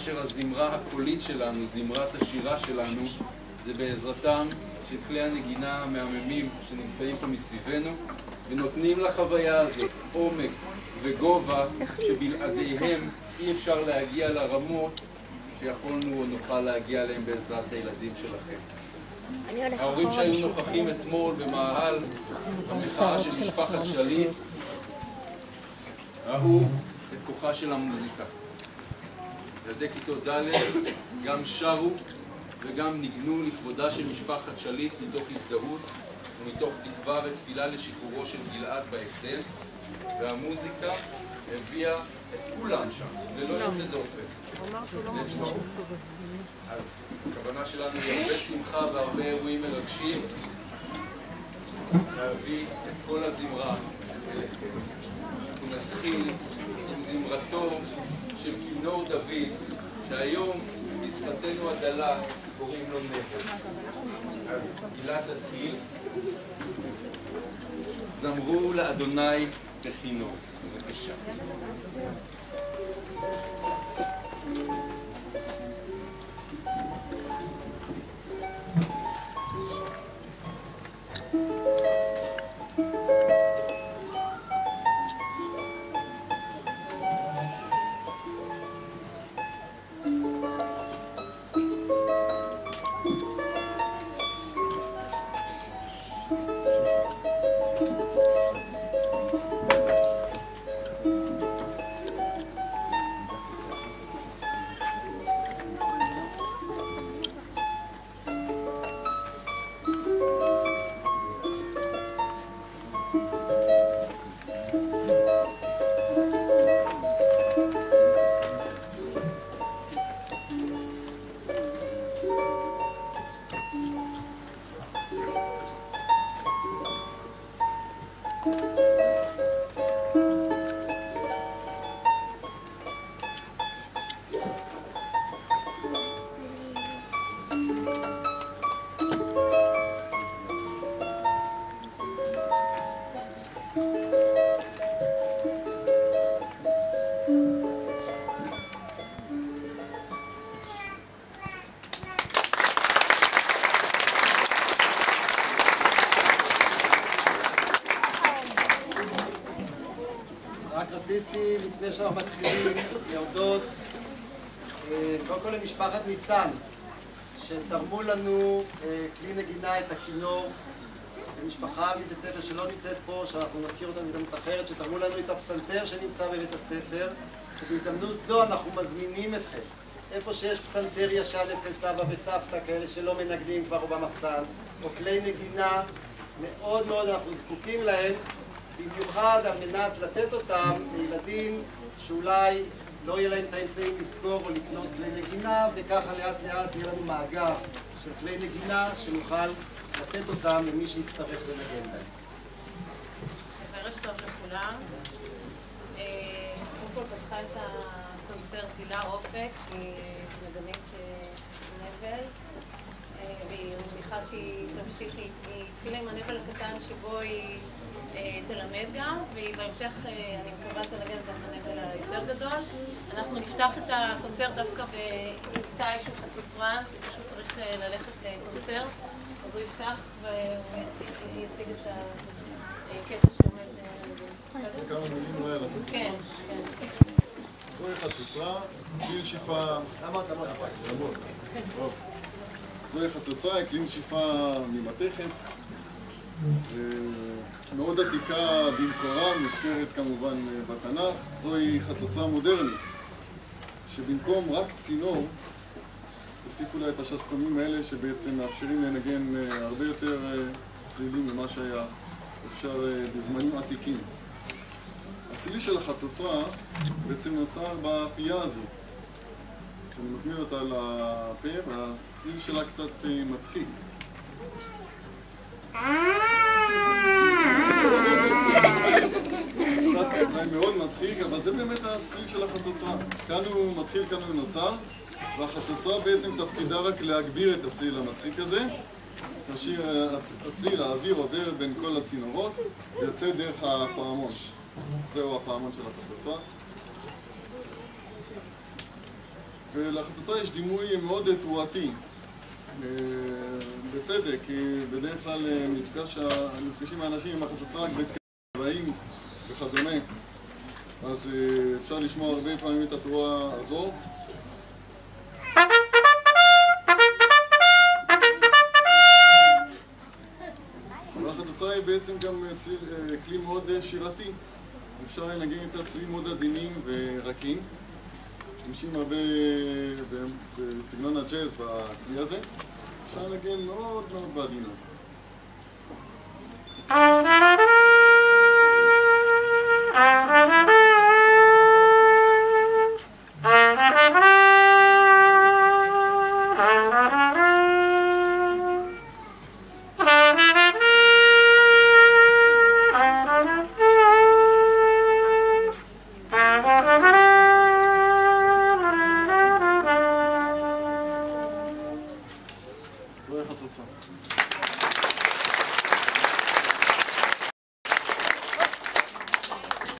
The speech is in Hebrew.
כאשר הזמרה הקולית שלנו, זמרת השירה שלנו, זה בעזרתם של כלי הנגינה המהממים שנמצאים פה מסביבנו, ונותנים לחוויה הזאת עומק וגובה שבלעדיהם אי אפשר להגיע לרמות שיכולנו או נוכל להגיע אליהם בעזרת הילדים שלכם. ההורים שהיו נוכחים אתמול במאהל המחאה של משפחת שליט ראו את כוחה של המוזיקה. ילדי כיתות ד' גם שרו וגם ניגנו לכבודה של משפחת שליט מתוך הזדהות ומתוך תקווה ותפילה לשחרורו של גלעד בהקדם, והמוזיקה הביאה את כולם שם, ללא יוצא דופן. אז הכוונה שלנו היא הרבה שמחה והרבה אירועים מרגשים להביא את כל הזמרה אליכם. אנחנו נתחיל עם זמרתו של כינור דוד, שהיום בשפתנו הדלה קוראים לו נבל. אז הילה תתחיל. זמרו לאדוני בכינור. בבקשה. לפני שאנחנו מתחילים להודות קודם כל למשפחת ניצן שתרמו לנו כלי נגינה, את הכינור, למשפחה מבית ספר שלא נמצאת פה, שאנחנו נכיר אותה בהזדמנות אחרת, שתרמו לנו את הפסנתר שנמצא בבית הספר, ובהזדמנות זו אנחנו מזמינים אתכם איפה שיש פסנתר ישן אצל סבא וסבתא, כאלה שלא מנגנים כבר או במחסן, או כלי נגינה מאוד מאוד אנחנו זקוקים להם, במיוחד על מנת לתת אותם לילדים שאולי לא יהיה להם את האמצעים לזכור או לקנות כלי נגינה, וככה לאט לאט יהיה לנו מאגר של כלי נגינה שנוכל לתת אותם למי שיצטרך לנגן בהם. ערב טוב לכולם. קודם כל פתחה את הקונצרט הילה אופק, שהיא נגנית נבל, והיא מניחה שהיא תמשיך, היא התחילה עם הנבל הקטן שבו היא תלמד גם, והיא בהמשך, אני מקווה, תנגן גם הנבל היותר גדול. אנחנו נפתח את הקונצרט דווקא באיתי שהוא חצוצרן, פשוט צריך ללכת לקונצרט, אז הוא יפתח ויציג את הקטע שעומד לנגן. כמה מילים אולי על הקטע? כן. זוהי חצוצרה, כלי נשיפה... זוהי חצוצרה, כלי נשיפה ממתכת, מאוד עתיקה במקורה, מוזכרת כמובן בתנ"ך. זוהי חצוצרה מודרנית, שבמקום רק צינור, הוסיפו לה את השסתומים האלה שבעצם מאפשרים לנגן הרבה יותר צלילים ממה שהיה אפשר בזמנים עתיקים. הצליל של החצוצרה בעצם נוצר בפייה הזו. כשאני מזמין אותה לפה, והצליל שלה קצת מצחיק. קצת אולי מאוד מצחיק, אבל זה באמת הצליל של החצוצרה. כאן הוא מתחיל, כאן הוא נוצר, והחצוצרה בעצם תפקידה רק להגביר את הצליל המצחיק הזה. כאשר הצליל, האוויר עובר בין כל הצינורות ויוצא דרך הפעמון. זהו הפעמון של החצוצרה. ולחצוצה יש דימוי מאוד תרועתי. בצדק, כי בדרך כלל נפגשים האנשים עם החצוצה רק בצבעים וכדומה. אז אפשר לשמוע הרבה פעמים את התרועה הזו. והחצוצה היא בעצם גם כלי מאוד שירתי. אפשר לנגן את הצלילים מאוד עדינים ורקים. משתמשים הרבה בסגנון הג'אז בכלי הזה. אפשר לנגן מאוד מאוד בעדינות. זוהי החצוצה.